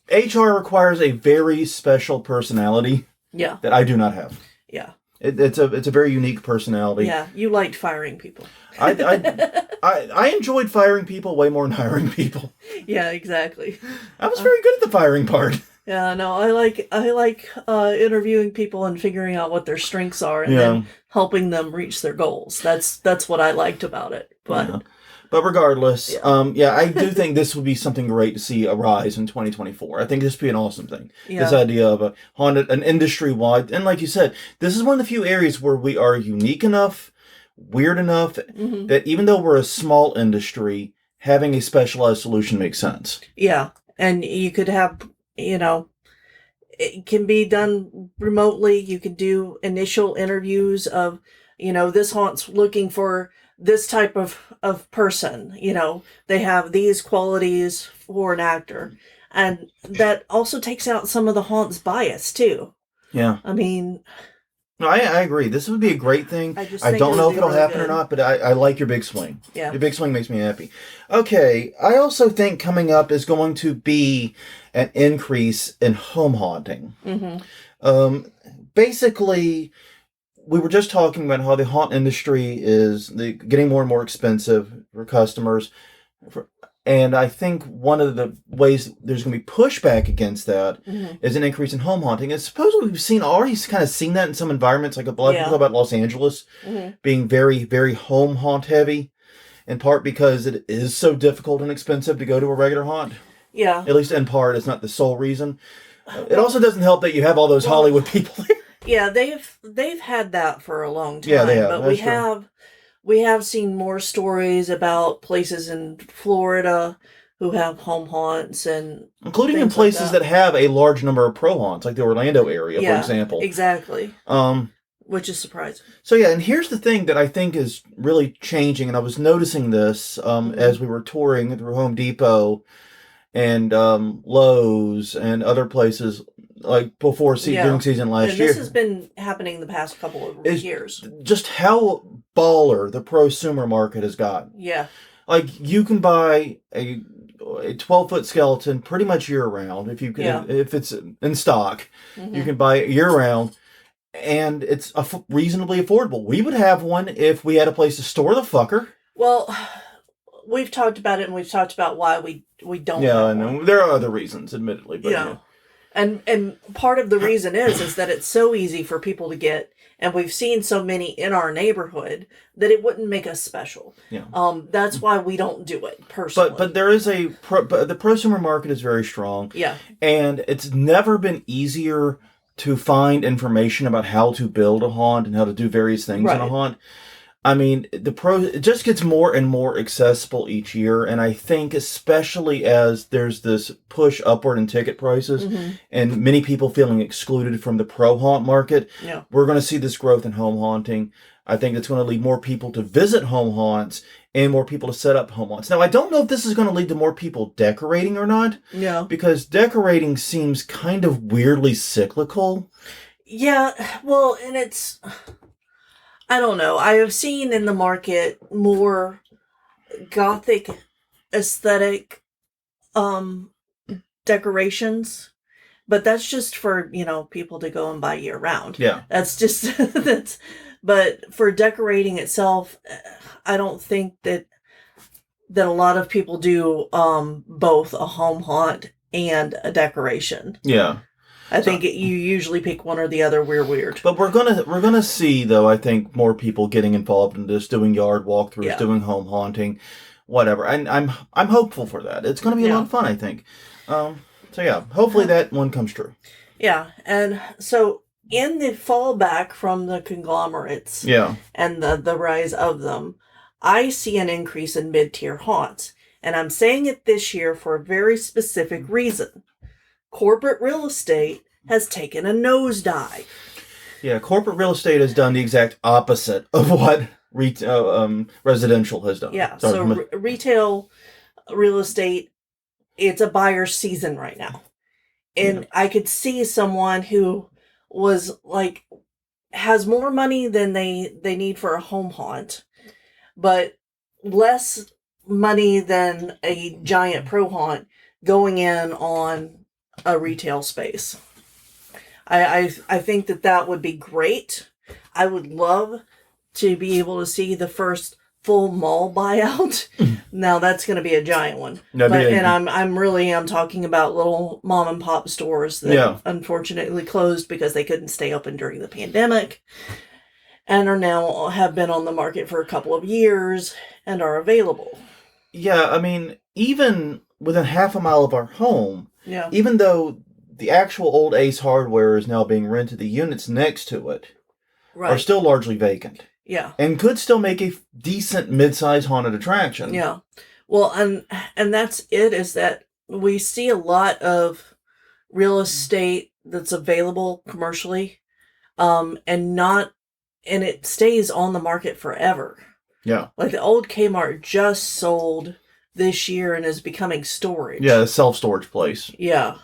S2: HR requires a very special personality.
S1: Yeah.
S2: That I do not have.
S1: Yeah.
S2: It's a very unique personality.
S1: Yeah, you liked firing people.
S2: I enjoyed firing people way more than hiring people.
S1: Yeah, exactly.
S2: I was very good at the firing part.
S1: Yeah, no, I like interviewing people and figuring out what their strengths are and then helping them reach their goals. That's what I liked about it.
S2: But regardless, I do think this would be something great to see arise in 2024. I think this would be an awesome thing. Yeah. This idea of an industry-wide, and like you said, this is one of the few areas where we are unique enough, weird enough, that even though we're a small industry, having a specialized solution makes sense.
S1: Yeah, and you could have, it can be done remotely. You could do initial interviews of, this haunt's looking for this type of person, they have these qualities for an actor. And that also takes out some of the haunt's bias, too.
S2: Yeah.
S1: I mean...
S2: No, I agree. This would be a great thing. I don't know if it'll happen or not, but I like your big swing.
S1: Yeah.
S2: Your big swing makes me happy. Okay, I also think coming up is going to be an increase in home haunting. Basically... We were just talking about how the haunt industry is getting more and more expensive for customers. And I think one of the ways there's going to be pushback against that is an increase in home haunting. And supposedly we've already kind of seen that in some environments, like a lot of people talk about Los Angeles being very, very home haunt heavy, in part because it is so difficult and expensive to go to a regular haunt.
S1: Yeah.
S2: At least in part, it's not the sole reason. It also doesn't help that you have all those Hollywood people there.
S1: Yeah, they've had that for a long time.
S2: Yeah, they have.
S1: But we have seen more stories about places in Florida who have home haunts and
S2: including in places that have a large number of pro haunts, like the Orlando area, for example.
S1: Exactly. Which is surprising.
S2: So and here's the thing that I think is really changing, and I was noticing this as we were touring through Home Depot and Lowe's and other places. Like before during season last year.
S1: This has been happening the past couple of years.
S2: Just how baller the prosumer market has gotten.
S1: Yeah.
S2: Like you can buy a 12-foot skeleton pretty much year round if you can if it's in stock. You can buy it year round and it's reasonably affordable. We would have one if we had a place to store the fucker.
S1: Well, we've talked about it and we've talked about why we don't.
S2: Yeah, I know. There are other reasons, admittedly, but
S1: yeah. And part of the reason is that it's so easy for people to get, and we've seen so many in our neighborhood that it wouldn't make us special.
S2: Yeah.
S1: That's why we don't do it personally.
S2: But there is but the prosumer market is very strong.
S1: Yeah.
S2: And it's never been easier to find information about how to build a haunt and how to do various things in a
S1: Right.
S2: haunt. I mean, it just gets more and more accessible each year, and I think especially as there's this push upward in ticket prices
S1: Mm-hmm.
S2: and many people feeling excluded from the pro haunt market,
S1: Yeah.
S2: we're going to see this growth in home haunting. I think it's going to lead more people to visit home haunts and more people to set up home haunts. Now, I don't know if this is going to lead to more people decorating or not,
S1: Yeah.
S2: because decorating seems kind of weirdly cyclical.
S1: Yeah. Well, and I don't know. I have seen in the market more gothic aesthetic decorations, but that's just for, people to go and buy year round.
S2: Yeah.
S1: That's just but for decorating itself, I don't think that a lot of people do both a home haunt and a decoration.
S2: Yeah.
S1: I think you usually pick one or the other. We're weird.
S2: But we're gonna see, though, I think more people getting involved in this, doing yard walkthroughs, doing home haunting, whatever. And I'm hopeful for that. It's gonna be a lot of fun, I think. So yeah, hopefully that one comes true.
S1: Yeah, and so in the fallback from the conglomerates, and the rise of them, I see an increase in mid-tier haunts, and I'm saying it this year for a very specific reason. Corporate real estate has taken a nosedive.
S2: Yeah, corporate real estate has done the exact opposite of what residential has done.
S1: Yeah, so retail real estate, it's a buyer's season right now. And I could see someone who was like, has more money than they need for a home haunt, but less money than a giant pro haunt going in on a retail space. I think that would be great. I would love to be able to see the first full mall buyout. Now that's going to be a giant one. I'm talking about little mom and pop stores that unfortunately closed because they couldn't stay open during the pandemic, and are now have been on the market for a couple of years and are available.
S2: Yeah, I mean, even within half a mile of our home, even though the actual old Ace Hardware is now being rented, the units next to it are still largely vacant.
S1: Yeah.
S2: And could still make a decent mid-size haunted attraction.
S1: Yeah. Well, and that's it, is that we see a lot of real estate that's available commercially, and it stays on the market forever.
S2: Yeah.
S1: Like the old Kmart just sold this year and is becoming storage.
S2: Yeah, a self-storage place.
S1: Yeah.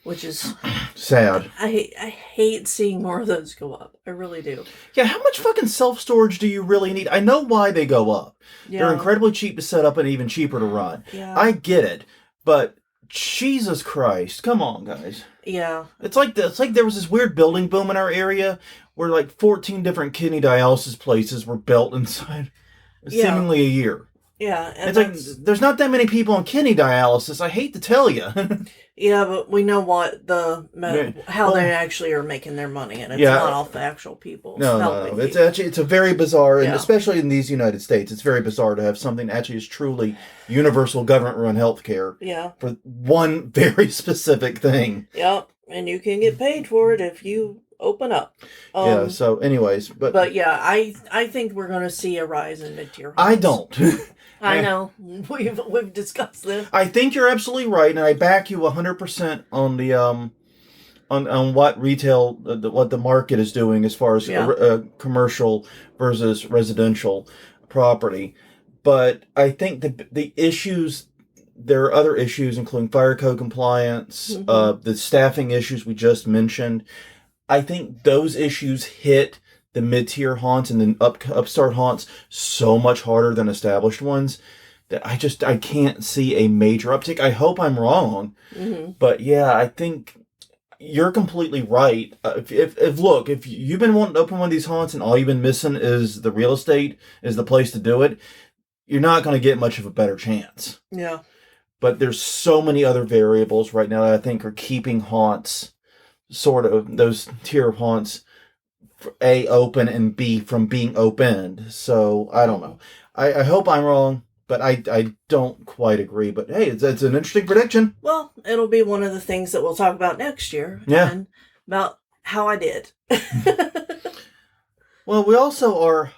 S1: Which is
S2: sad.
S1: I hate seeing more of those go up. I really do.
S2: Yeah, how much fucking self-storage do you really need? I know why they go up. Yeah. They're incredibly cheap to set up and even cheaper to run.
S1: Yeah.
S2: I get it, but Jesus Christ, come on, guys.
S1: Yeah.
S2: It's like there was this weird building boom in our area where like 14 different kidney dialysis places were built inside seemingly a year.
S1: Yeah, and
S2: it's like there's not that many people on kidney dialysis. I hate to tell you.
S1: Yeah, but we know what how they actually are making their money, and it's not off the actual people.
S2: No. It's a very bizarre, and especially in these United States, it's very bizarre to have something that actually is truly universal government-run healthcare.
S1: Yeah.
S2: For one very specific thing.
S1: Yep, and you can get paid for it if you open up.
S2: So anyways,
S1: but yeah, I think we're going to see a rise in mid-tier homes.
S2: I don't.
S1: I know. We've discussed this.
S2: I think you're absolutely right, and I back you 100% on the on what retail, what the market is doing as far as commercial versus residential property. But I think the issues, there are other issues, including fire code compliance, the staffing issues we just mentioned. I think those issues hit the mid-tier haunts and the upstart haunts so much harder than established ones that I can't see a major uptick. I hope I'm wrong, but yeah, I think you're completely right. If you've been wanting to open one of these haunts and all you've been missing is the real estate, is the place to do it, you're not going to get much of a better chance.
S1: Yeah.
S2: But there's so many other variables right now that I think are keeping haunts, sort of those tier of haunts, A, open, and B, from being opened. So I don't know. I hope I'm wrong, but I don't quite agree. But hey, it's an interesting prediction.
S1: Well, it'll be one of the things that we'll talk about next year.
S2: Yeah.
S1: And about how I did.
S2: Well, we also are.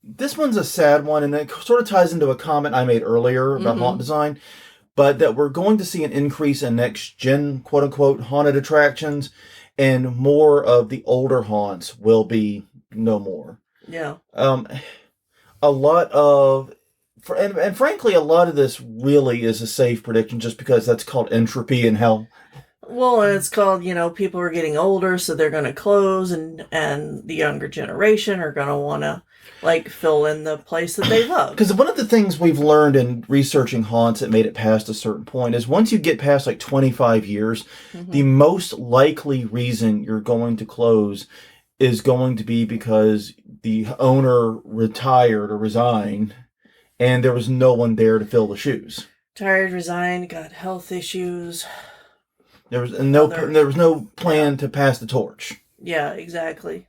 S2: This one's a sad one, and it sort of ties into a comment I made earlier about haunt design, but that we're going to see an increase in next-gen, quote-unquote, haunted attractions, and more of the older haunts will be no more.
S1: Yeah.
S2: A lot of... And frankly, a lot of this really is a safe prediction just because that's called entropy in hell.
S1: Well, it's called, people are getting older, so they're going to close, and the younger generation are going to want to, fill in the place that they love.
S2: Because one of the things we've learned in researching haunts that made it past a certain point is once you get past 25 years, the most likely reason you're going to close is going to be because the owner retired or resigned, and there was no one there to fill the shoes.
S1: Tired, resigned, got health issues.
S2: There was no plan to pass the torch.
S1: Yeah, exactly.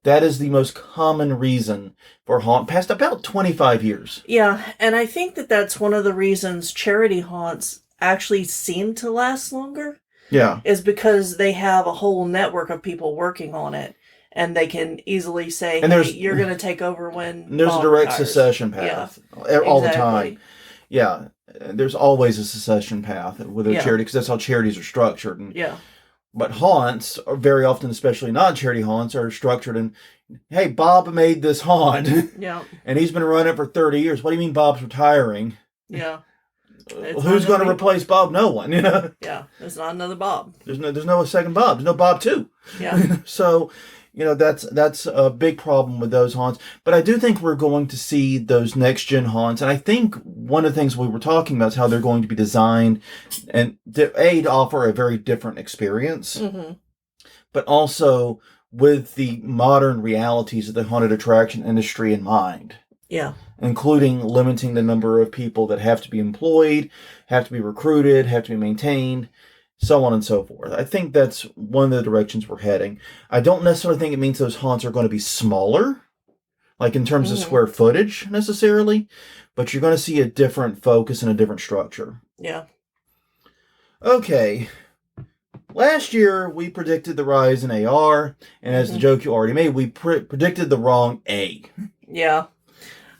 S2: That is the most common reason for haunt past about 25 years.
S1: Yeah, and I think that that's one of the reasons charity haunts actually seem to last longer.
S2: Yeah.
S1: Is because they have a whole network of people working on it. And they can easily say, hey, you're going to take over when
S2: there's a direct
S1: retires.
S2: succession path all the time. Yeah. There's always a succession path with a charity because that's how charities are structured. And, but haunts are very often, especially non-charity haunts, are structured in, hey, Bob made this haunt.
S1: Yeah.
S2: And he's been running it for 30 years. What do you mean Bob's retiring?
S1: Yeah.
S2: Who's going to replace Bob? No one,
S1: Yeah. There's not another Bob.
S2: There's no second Bob. There's no Bob 2.
S1: Yeah.
S2: So... that's a big problem with those haunts. But I do think we're going to see those next-gen haunts. And I think one of the things we were talking about is how they're going to be designed and to offer a very different experience. But also with the modern realities of the haunted attraction industry in mind.
S1: Yeah.
S2: Including limiting the number of people that have to be employed, have to be recruited, have to be maintained. So on and so forth. I think that's one of the directions we're heading. I don't necessarily think it means those haunts are going to be smaller, in terms of square footage necessarily, but you're going to see a different focus and a different structure.
S1: Yeah.
S2: Okay. Last year, we predicted the rise in AR, and as the joke you already made, we predicted the wrong A.
S1: Yeah.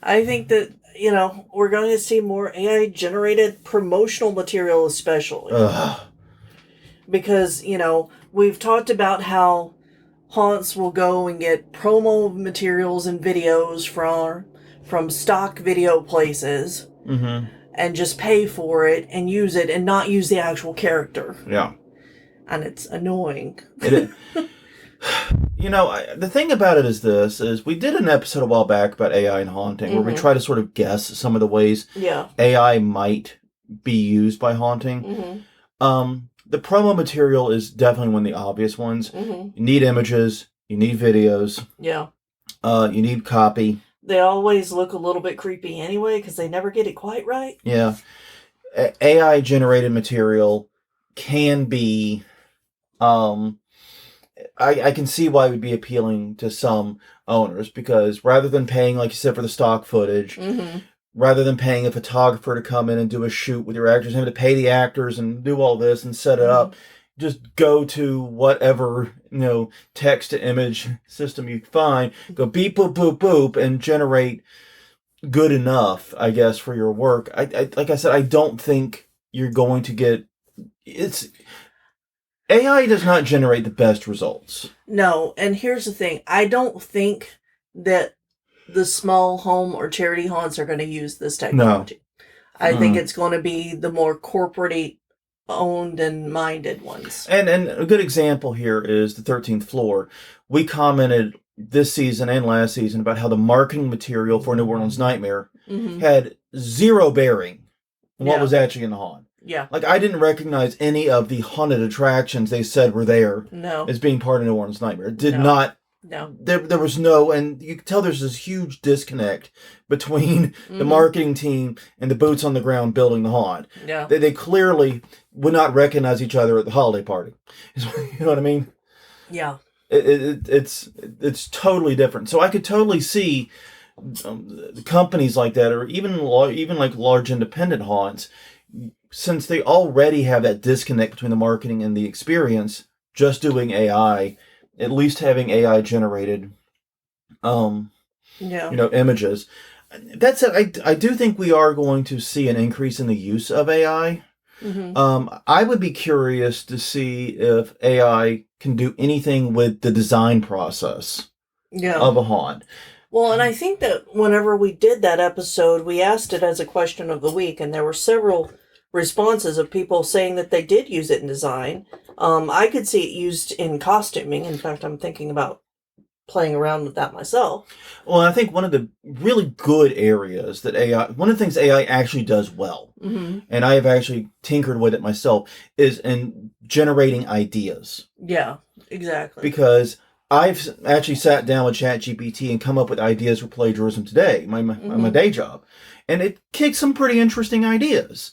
S1: I think that, we're going to see more AI-generated promotional material especially. Because, we've talked about how haunts will go and get promo materials and videos from stock video places and just pay for it and use it and not use the actual character.
S2: Yeah.
S1: And it's annoying.
S2: It is. The thing about it is we did an episode a while back about AI and haunting where we try to sort of guess some of the ways AI might be used by haunting. The promo material is definitely one of the obvious ones. You need images. You need videos.
S1: Yeah.
S2: You need copy.
S1: They always look a little bit creepy anyway because they never get it quite right.
S2: Yeah. AI-generated material can be... I can see why it would be appealing to some owners because rather than paying, like you said, for the stock footage... Rather than paying a photographer to come in and do a shoot with your actors, having to pay the actors and do all this and set it up, just go to whatever, text-to-image system you find, go beep, boop, boop, boop, and generate good enough, I guess, for your work. Like I said, I don't think you're going to get... AI does not generate the best results.
S1: No, and here's the thing. I don't think that the small home or charity haunts are going to use this technology. No. I think it's going to be the more corporate owned and minded ones. And
S2: a good example here is the 13th floor. We commented this season and last season about how the marketing material for New Orleans Nightmare had zero bearing on what was actually in the haunt.
S1: Yeah.
S2: I didn't recognize any of the haunted attractions they said were there as being part of New Orleans Nightmare. It did not.
S1: No.
S2: There was no, and you can tell there's this huge disconnect between the marketing team and the boots on the ground building the haunt.
S1: Yeah.
S2: They clearly would not recognize each other at the holiday party. You know what I mean?
S1: Yeah.
S2: It's totally different. So I could totally see companies like that, or even like large independent haunts, since they already have that disconnect between the marketing and the experience, just doing AI, at least having AI generated, images. That said, I do think we are going to see an increase in the use of AI. I would be curious to see if AI can do anything with the design process of a haunt.
S1: Well, and I think that whenever we did that episode, we asked it as a question of the week, and there were several responses of people saying that they did use it in design. I could see it used in costuming. In fact, I'm thinking about playing around with that myself.
S2: Well, I think one of the really good areas that one of the things AI actually does well, and I have actually tinkered with it myself, is in generating ideas.
S1: Yeah, exactly.
S2: Because I've actually sat down with ChatGPT and come up with ideas for plagiarism today, my day job. And it kicked some pretty interesting ideas.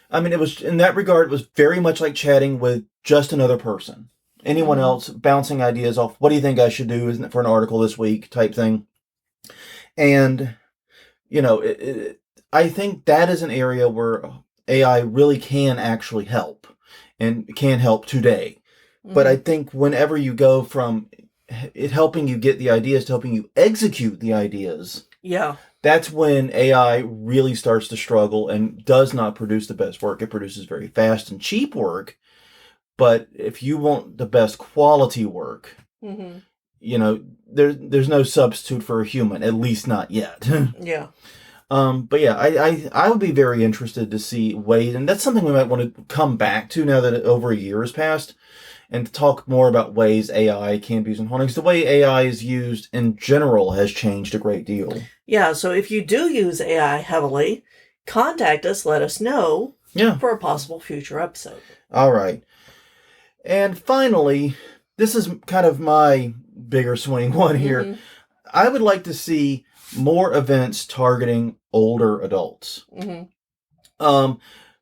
S2: I mean, it was, in that regard, it was very much like chatting with just another person. Anyone else bouncing ideas off, what do you think I should do for an article this week type thing. And, I think that is an area where AI really can actually help and can help today. But I think whenever you go from it helping you get the ideas to helping you execute the ideas, that's when AI really starts to struggle and does not produce the best work. It produces very fast and cheap work. But if you want the best quality work, there's no substitute for a human, at least not yet. But yeah, I would be very interested to see ways, and that's something we might want to come back to now that over a year has passed, and to talk more about ways AI can be used in hauntings. The way AI is used in general has changed a great deal.
S1: Yeah, so if you do use AI heavily, contact us, let us know for a possible future episode.
S2: All right. And finally, this is kind of my bigger swing one here. I would like to see more events targeting older adults.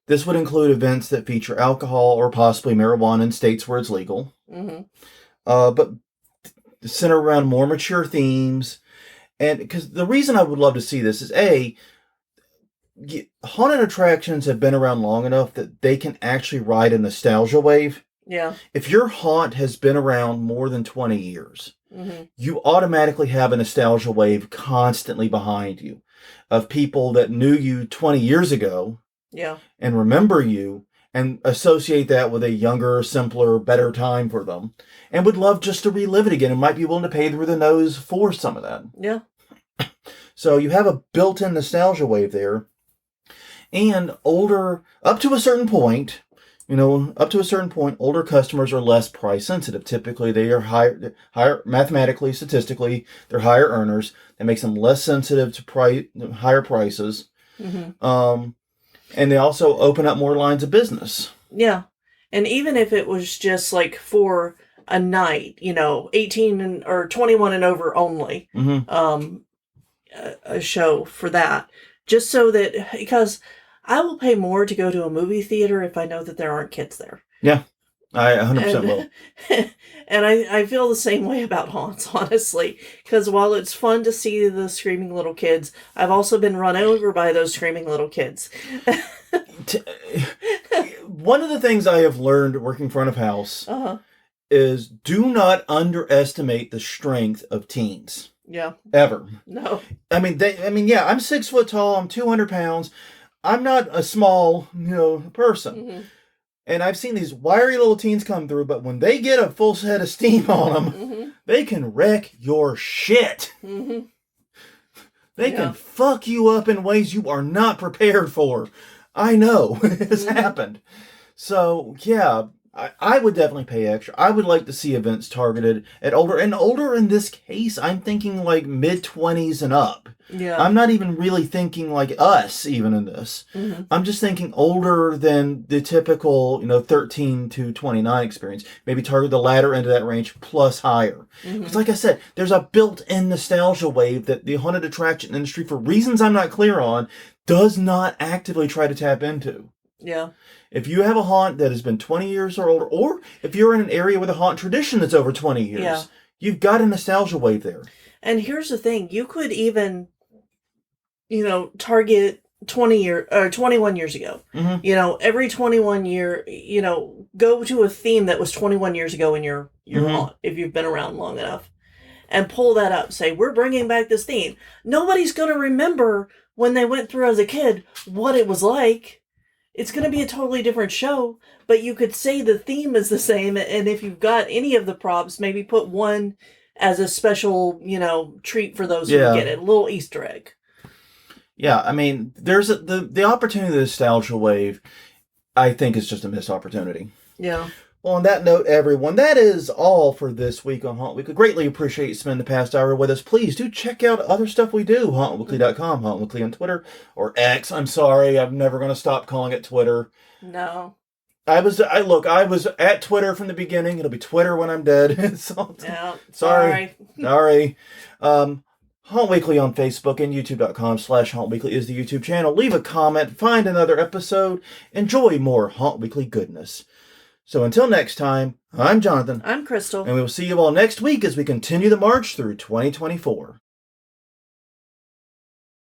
S2: This would include events that feature alcohol or possibly marijuana in states where it's legal. But center around more mature themes. And because the reason I would love to see this is, haunted attractions have been around long enough that they can actually ride a nostalgia wave. If your haunt has been around more than 20 years, you automatically have a nostalgia wave constantly behind you of people that knew you 20 years ago and remember you and associate that with a younger, simpler, better time for them and would love just to relive it again and might be willing to pay through the nose for some of that. So you have a built-in nostalgia wave there. And older, up to a certain point, older customers are less price sensitive. Typically, they are higher mathematically, statistically, they're higher earners. That makes them less sensitive to higher prices. And they also open up more lines of business.
S1: And even if it was just like for a night, 18 or 21 and over only, a show for that, just so that, because I will pay more to go to a movie theater if I know that there aren't kids there.
S2: I 100% will.
S1: And I feel the same way about haunts, honestly. Because while it's fun to see the screaming little kids, I've also been run over by those screaming little kids.
S2: One of the things I have learned working front of house is do not underestimate the strength of teens. Ever.
S1: No.
S2: I'm 6 foot tall. I'm 200 pounds. I'm not a small, person. And I've seen these wiry little teens come through, but when they get a full head of steam on them, they can wreck your shit. They can fuck you up in ways you are not prepared for. I know. It's happened. So, yeah, I would definitely pay extra. I would like to see events targeted at older. And older in this case, I'm thinking like mid-20s and up. I'm not even really thinking like us even in this. I'm just thinking older than the typical, 13 to 29 experience. Maybe target the latter end of that range plus higher. Because like I said, there's a built-in nostalgia wave that the haunted attraction industry, for reasons I'm not clear on, does not actively try to tap into. If you have a haunt that has been 20 years or older, or if you're in an area with a haunt tradition that's over 20 years, you've got a nostalgia wave there.
S1: And here's the thing. You could even, target 21 years ago.
S2: Mm-hmm.
S1: You know, every 21 year, you know, go to a theme that was 21 years ago in your haunt, if you've been around long enough, and pull that up. Say, we're bringing back this theme. Nobody's going to remember when they went through as a kid what it was like. It's going to be a totally different show, but you could say the theme is the same, and if you've got any of the props, maybe put one as a special, you know, treat for those who get it, a little Easter egg.
S2: Yeah, I mean, there's the opportunity, the nostalgia wave, I think is just a missed opportunity.
S1: Yeah.
S2: Well, on that note, everyone, that is all for this week on Haunt Weekly. Greatly appreciate you spending the past hour with us. Please do check out other stuff we do. HauntWeekly.com, Haunt Weekly on Twitter, or X. I'm sorry, I'm never going to stop calling it Twitter.
S1: No.
S2: I was at Twitter from the beginning. It'll be Twitter when I'm dead. So,
S1: yeah.
S2: Sorry. Haunt Weekly on Facebook and YouTube.com/Haunt Weekly is the YouTube channel. Leave a comment, find another episode, enjoy more Haunt Weekly goodness. So until next time, I'm Jonathan.
S1: I'm Crystal.
S2: And we will see you all next week as we continue the march through 2024.